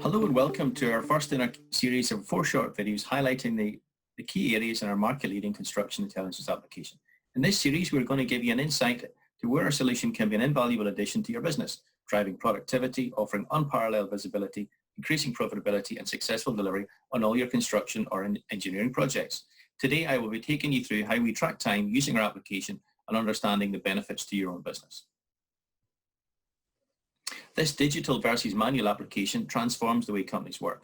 Hello and welcome to our first in a series of 4 short videos highlighting the key areas in our market-leading construction intelligence application. In this series, we're going to give you an insight to where our solution can be an invaluable addition to your business, driving productivity, offering unparalleled visibility, increasing profitability and successful delivery on all your construction or engineering projects. Today, I will be taking you through how we track time using our application and understanding the benefits to your own business. This digital versus manual application transforms the way companies work.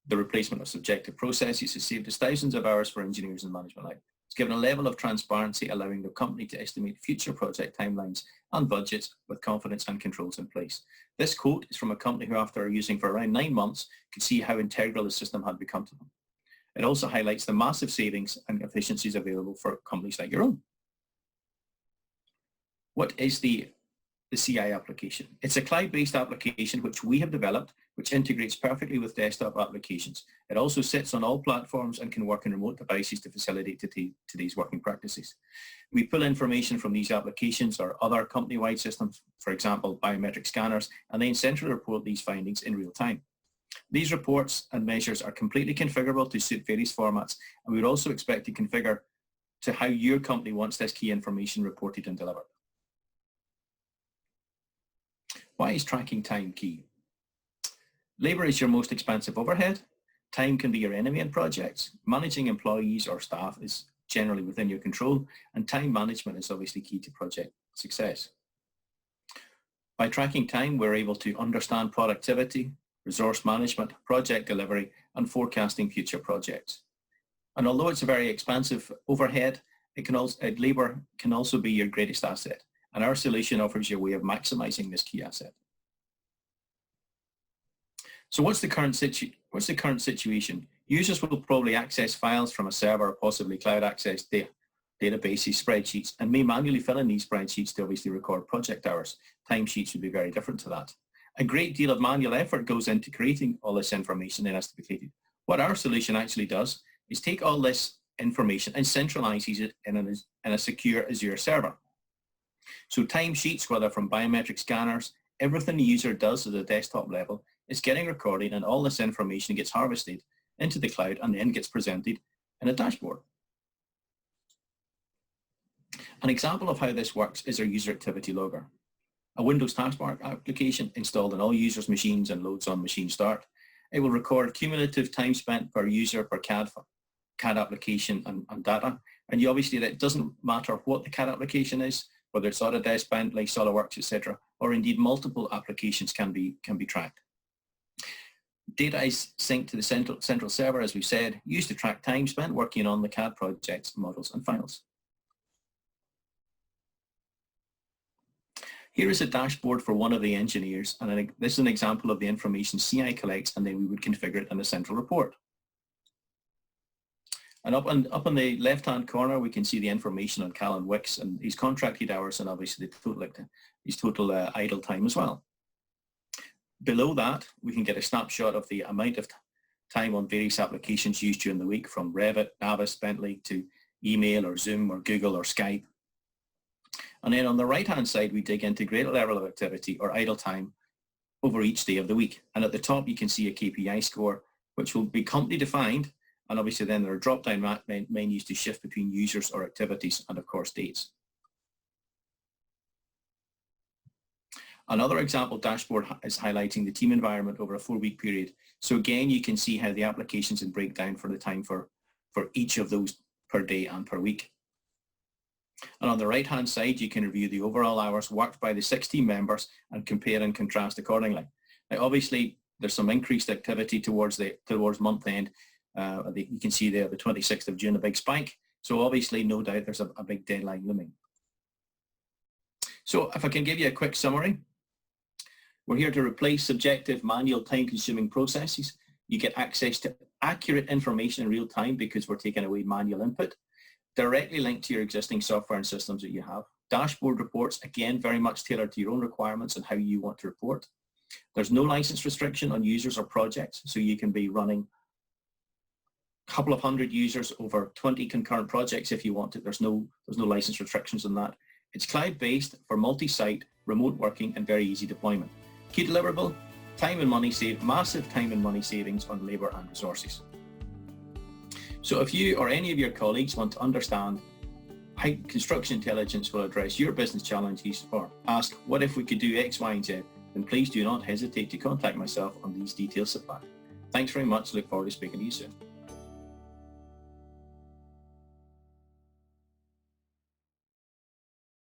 The replacement of subjective processes has saved us thousands of hours for engineers and management alike. It's given a level of transparency allowing the company to estimate future project timelines and budgets with confidence and controls in place. This quote is from a company who, after using for around 9 months, could see how integral the system had become to them. It also highlights the massive savings and efficiencies available for companies like your own. What is the CI application? It's a cloud-based application which we have developed, which integrates perfectly with desktop applications. It also sits on all platforms and can work on remote devices to facilitate today's working practices. We pull information from these applications or other company-wide systems, for example, biometric scanners, and then centrally report these findings in real time. These reports and measures are completely configurable to suit various formats, and we would also expect to configure to how your company wants this key information reported and delivered. Why is tracking time key? Labour is your most expensive overhead. Time can be your enemy in projects. Managing employees or staff is generally within your control, and time management is obviously key to project success. By tracking time, we're able to understand productivity, resource management, project delivery, and forecasting future projects. And although it's a very expensive overhead, labour can also be your greatest asset. And our solution offers you a way of maximizing this key asset. So what's the current situation? Users will probably access files from a server or possibly cloud access databases, spreadsheets, and may manually fill in these spreadsheets to obviously record project hours. Timesheets would be very different to that. A great deal of manual effort goes into creating all this information and has to be created. What our solution actually does is take all this information and centralizes it in a secure Azure server. So timesheets, whether from biometric scanners, everything the user does at a desktop level is getting recorded, and all this information gets harvested into the cloud and then gets presented in a dashboard. An example of how this works is our user activity logger, a Windows taskbar application installed on all users' machines and loads on machine start. It will record cumulative time spent per user per CAD application and data. And obviously that doesn't matter what the CAD application is, whether it's Autodesk, Bentley, SolidWorks, etc., or indeed multiple applications can be tracked. Data is synced to the central server, as we said, used to track time spent working on the CAD projects, models, and files. Here is a dashboard for one of the engineers, and this is an example of the information CI collects, and then we would configure it in a central report. And up on the left-hand corner, we can see the information on Cal and Wix and these contracted hours and obviously the total idle time as well. Below that, we can get a snapshot of the amount of time on various applications used during the week, from Revit, Navis, Bentley to email or Zoom or Google or Skype. And then on the right-hand side, we dig into greater level of activity or idle time over each day of the week. And at the top, you can see a KPI score, which will be company defined. And obviously then there are drop-down menus to shift between users or activities and of course dates. Another example dashboard is highlighting the team environment over a 4-week period. So again, you can see how the applications and breakdown for the time for each of those per day and per week. And on the right-hand side, you can review the overall hours worked by the 6 team members and compare and contrast accordingly. Now, obviously, there's some increased activity towards month end. You can see there the 26th of June, a big spike. So obviously, no doubt there's a big deadline looming. So if I can give you a quick summary, we're here to replace subjective, manual, time-consuming processes. You get access to accurate information in real time because we're taking away manual input, directly linked to your existing software and systems that you have. Dashboard reports, again, very much tailored to your own requirements and how you want to report. There's no license restriction on users or projects, so you can be running couple of hundred users over 20 concurrent projects if you want it. There's no license restrictions on that. It's cloud-based for multi-site, remote working, and very easy deployment. Key deliverable, massive time and money savings on labour and resources. So if you or any of your colleagues want to understand how construction intelligence will address your business challenges or ask what if we could do X, Y, and Z, then please do not hesitate to contact myself on these details supplied. Thanks very much. Look forward to speaking to you soon.